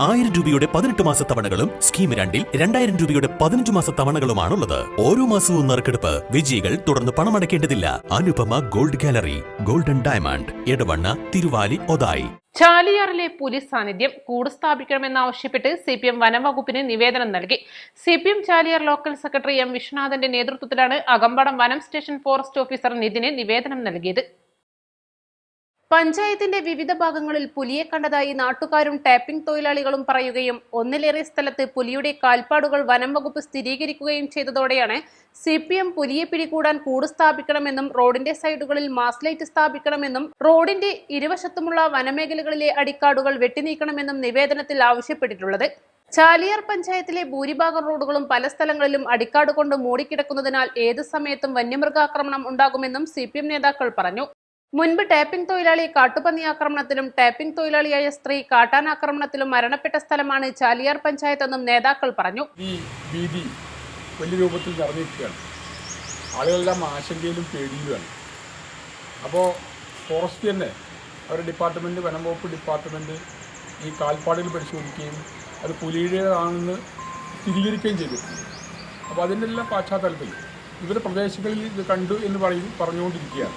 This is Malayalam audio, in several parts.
1000 രൂപയുടെ 18 മാസ തവണകളും സ്കീം 2-ൽ 2000 രൂപയുടെ 15 മാസ തവണകളുമാണുള്ളത്. ഓരോ മാസവും നറുക്കെടുപ്പ്. വിജയികൾ തുടർന്ന് പണമടയ്ക്കേണ്ടതില്ല. Anupama gold gallery, golden diamond, Edavanna, Thiruvali, Othayi. ചാലിയാറിലെ പോലീസ് സാന്നിധ്യം കൂട് സ്ഥാപിക്കണമെന്നാവശ്യപ്പെട്ട് CPM വനംവകുപ്പിന് നിവേദനം നൽകി. CPM Chaliyar local secretary M. വിശ്വനാഥന്റെ നേതൃത്വത്തിലാണ് അകമ്പടം വനം സ്റ്റേഷൻ ഫോറസ്റ്റ് ഓഫീസർ നിതിന് നിവേദനം നൽകിയത്. പഞ്ചായത്തിന്റെ വിവിധ ഭാഗങ്ങളിൽ പുലിയെ കണ്ടതായി നാട്ടുകാരും ടാപ്പിംഗ് തൊഴിലാളികളും പറയുകയും ഒന്നിലേറെ സ്ഥലത്ത് പുലിയുടെ കാൽപ്പാടുകൾ വനം വകുപ്പ് സ്ഥിരീകരിക്കുകയും ചെയ്തതോടെയാണ് CPM പുലിയെ പിടികൂടാൻ കൂട് സ്ഥാപിക്കണമെന്നും റോഡിന്റെ സൈഡുകളിൽ മാസ് ലൈറ്റ് സ്ഥാപിക്കണമെന്നും റോഡിന്റെ ഇരുവശത്തുമുള്ള വനമേഖലകളിലെ അടിക്കാടുകൾ വെട്ടിനീക്കണമെന്നും നിവേദനത്തിൽ ആവശ്യപ്പെട്ടിട്ടുള്ളത്. ചാലിയാർ പഞ്ചായത്തിലെ ഭൂരിഭാഗം റോഡുകളും പല സ്ഥലങ്ങളിലും അടിക്കാട് കൊണ്ട് മൂടിക്കിടക്കുന്നതിനാൽ ഏത് സമയത്തും വന്യമൃഗാക്രമണം ഉണ്ടാകുമെന്നും CPM നേതാക്കൾ പറഞ്ഞു. മുൻപ് ടാപ്പിംഗ് തൊഴിലാളി കാട്ടുപന്നി ആക്രമണത്തിലും ടാപ്പിംഗ് തൊഴിലാളിയായ സ്ത്രീ കാട്ടാനാക്രമണത്തിലും മരണപ്പെട്ട സ്ഥലമാണ് ചാലിയാർ പഞ്ചായത്ത് എന്നും നേതാക്കൾ പറഞ്ഞു. ഈ ഭീതി വലിയ രൂപത്തിൽ നിറഞ്ഞിരിക്കുകയാണ്. ആളുകളെല്ലാം ആശങ്കയിലും പേടിയിലുമാണ്. അപ്പോൾ ഫോറസ്റ്റ് തന്നെ അവരുടെ ഡിപ്പാർട്ട്മെൻറ്റ്, വനം വകുപ്പ് ഡിപ്പാർട്ട്മെൻറ്റ് ഈ കാൽപ്പാടുകൾ പരിശോധിക്കുകയും അത് പുലിയുടേതാണെന്ന് സ്ഥിരീകരിക്കുകയും ചെയ്തിട്ടുണ്ട്. അപ്പോൾ അതിൻ്റെ എല്ലാം പശ്ചാത്തലത്തിൽ ഇവരുടെ പ്രദേശങ്ങളിൽ ഇത് കണ്ടു എന്ന് പറഞ്ഞുകൊണ്ടിരിക്കുകയാണ്.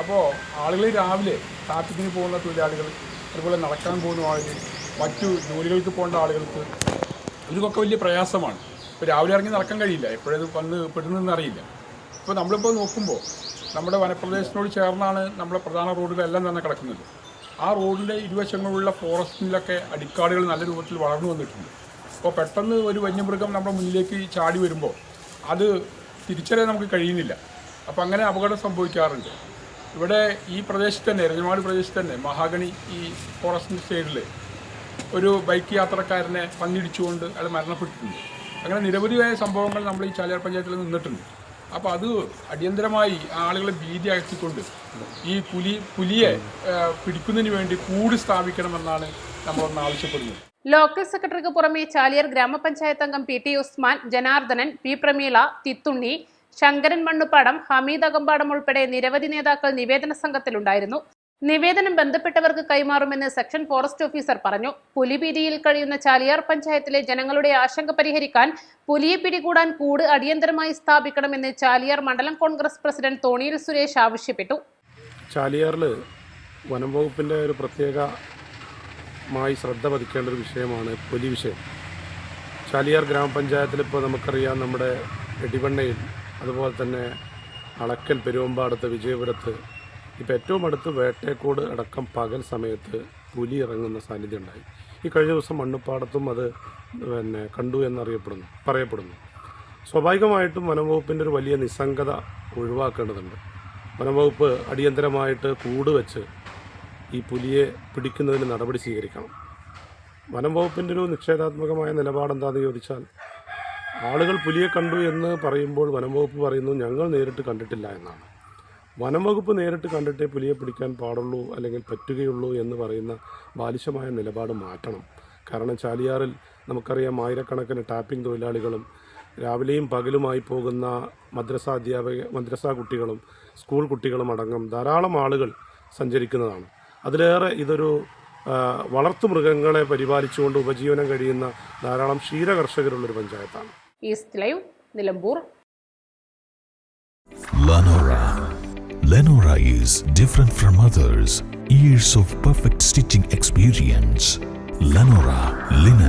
അപ്പോൾ ആളുകൾ രാവിലെ ട്രാഫിക്കിന് പോകുന്ന തൊഴിലാളികൾ, അതുപോലെ നടക്കാൻ പോകുന്ന ആളുകൾ, മറ്റു ജോലികൾക്ക് പോകേണ്ട ആളുകൾക്ക് ഇതൊക്കെ വലിയ പ്രയാസമാണ്. ഇപ്പോൾ രാവിലെ ഇറങ്ങി നടക്കാൻ കഴിയില്ല, എപ്പോഴത് വന്ന് പെടുന്നതെന്ന് അറിയില്ല. ഇപ്പോൾ നമ്മളിപ്പോൾ നോക്കുമ്പോൾ നമ്മുടെ വനപ്രദേശത്തിനോട് ചേർന്നാണ് നമ്മുടെ പ്രധാന റോഡുകളെല്ലാം തന്നെ കിടക്കുന്നത്. ആ റോഡിൻ്റെ ഇരുവശങ്ങളിലുള്ള ഫോറസ്റ്റിലൊക്കെ അടിക്കാടുകൾ നല്ല രൂപത്തിൽ വളർന്നു വന്നിട്ടുണ്ട്. അപ്പോൾ പെട്ടെന്ന് ഒരു വന്യമൃഗം നമ്മുടെ മുന്നിലേക്ക് ചാടി വരുമ്പോൾ അത് തിരിച്ചറിയാൻ നമുക്ക് കഴിയുന്നില്ല. അപ്പോൾ അങ്ങനെ അപകടം സംഭവിക്കാറുണ്ട്. ഇവിടെ ഈ പ്രദേശത്ത് തന്നെ, എരഞ്ഞമാട് പ്രദേശത്ത് തന്നെ മഹാഗണി ഈ ഫോറസ്റ്റിൻ്റെ സൈഡിൽ ഒരു ബൈക്ക് യാത്രക്കാരനെ പന്നിടിച്ചുകൊണ്ട് അയാൾ മരണപ്പെട്ടിട്ടുണ്ട്. അങ്ങനെ നിരവധിയായ സംഭവങ്ങൾ നമ്മൾ ഈ ചാലിയാർ പഞ്ചായത്തിൽ നിന്നിട്ടുണ്ട്. അപ്പോൾ അത് അടിയന്തരമായി ആളുകളെ ഭീതി അകറ്റിക്കൊണ്ട് ഈ പുലിയെ പിടിക്കുന്നതിന് വേണ്ടി കൂട് സ്ഥാപിക്കണമെന്നാണ് നമ്മളൊന്ന് ആവശ്യപ്പെടുന്നത്. ലോക്കൽ സെക്രട്ടറിക്ക് പുറമെ ചാലിയാർ ഗ്രാമപഞ്ചായത്ത് അംഗം PT ഉസ്മാൻ, ജനാർദ്ദനൻ, P. പ്രമീള, തിത്തുണ്ണി, ശങ്കരൻ മണ്ണുപ്പാടം, ഹമീദ് അകമ്പാടം ഉൾപ്പെടെ നിരവധി നേതാക്കൾ നിവേദന സംഘത്തിലുണ്ടായിരുന്നു. നിവേദനം ബന്ധപ്പെട്ടവർക്ക് കൈമാറുമെന്ന് സെക്ഷൻ ഫോറസ്റ്റ് ഓഫീസർ പറഞ്ഞു. പുലിഭീതിയിൽ കഴിയുന്ന ചാലിയാർ പഞ്ചായത്തിലെ ജനങ്ങളുടെ ആശങ്ക പരിഹരിക്കാൻ പുലിയെ പിടികൂടാൻ കൂട് അടിയന്തരമായി സ്ഥാപിക്കണമെന്ന് ചാലിയാർ മണ്ഡലം കോൺഗ്രസ് പ്രസിഡന്റ് തോണിയിൽ സുരേഷ് ആവശ്യപ്പെട്ടു. ചാലിയാറിൽ വനം വകുപ്പിൻ്റെ ഒരു പ്രത്യേകമായി ശ്രദ്ധ പതിക്കേണ്ട ഒരു വിഷയമാണ് പുലി വിഷയം. ചാലിയാർ ഗ്രാമപഞ്ചായത്തിൽ ഇപ്പോൾ നമുക്കറിയാം, നമ്മുടെ എടിവണ്ണയിൽ, അതുപോലെ തന്നെ അളക്കൽ, പെരുവമ്പാടത്ത്, വിജയപുരത്ത്, ഇപ്പോൾ ഏറ്റവും അടുത്ത് വേട്ടേക്കോട് അടക്കം പകൽ സമയത്ത് പുലി ഇറങ്ങുന്ന സാന്നിധ്യം ഉണ്ടായി. ഈ കഴിഞ്ഞ ദിവസം മണ്ണുപ്പാടത്തും അത് കണ്ടു പറയപ്പെടുന്നു. സ്വാഭാവികമായിട്ടും വനംവകുപ്പിൻ്റെ ഒരു വലിയ നിസ്സംഗത ഒഴിവാക്കേണ്ടതുണ്ട്. വനംവകുപ്പ് അടിയന്തരമായിട്ട് കൂട് വെച്ച് ഈ പുലിയെ പിടിക്കുന്നതിന് നടപടി സ്വീകരിക്കണം. വനംവകുപ്പിൻ്റെ ഒരു നിഷേധാത്മകമായ നിലപാടെന്താണെന്ന് ചോദിച്ചാൽ, ആളുകൾ പുലിയെ കണ്ടു എന്ന് പറയുമ്പോൾ വനംവകുപ്പ് പറയുന്നു ഞങ്ങൾ നേരിട്ട് കണ്ടിട്ടില്ല എന്നാണ്. വനംവകുപ്പ് നേരിട്ട് കണ്ടിട്ടേ പുലിയെ പിടിക്കാൻ പാടുള്ളൂ അല്ലെങ്കിൽ പറ്റുകയുള്ളൂ എന്ന് പറയുന്ന ബാലിശമായ നിലപാട് മാറ്റണം. കാരണം ചാലിയാറിൽ നമുക്കറിയാം, ആയിരക്കണക്കിന് ടാപ്പിംഗ് തൊഴിലാളികളും രാവിലെയും പകലുമായി പോകുന്ന മദ്രസാ കുട്ടികളും സ്കൂൾ കുട്ടികളും അടക്കം ധാരാളം ആളുകൾ സഞ്ചരിക്കുന്നതാണ്. അതിലേറെ ഇതൊരു വളർത്തുമൃഗങ്ങളെ പരിപാലിച്ചുകൊണ്ട് ഉപജീവനം കഴിയുന്ന ധാരാളം ക്ഷീരകർഷകരുള്ളൊരു പഞ്ചായത്താണ്. East live, Nilambur. Lenora is different from others. Years of perfect stitching experience. Lenora Linen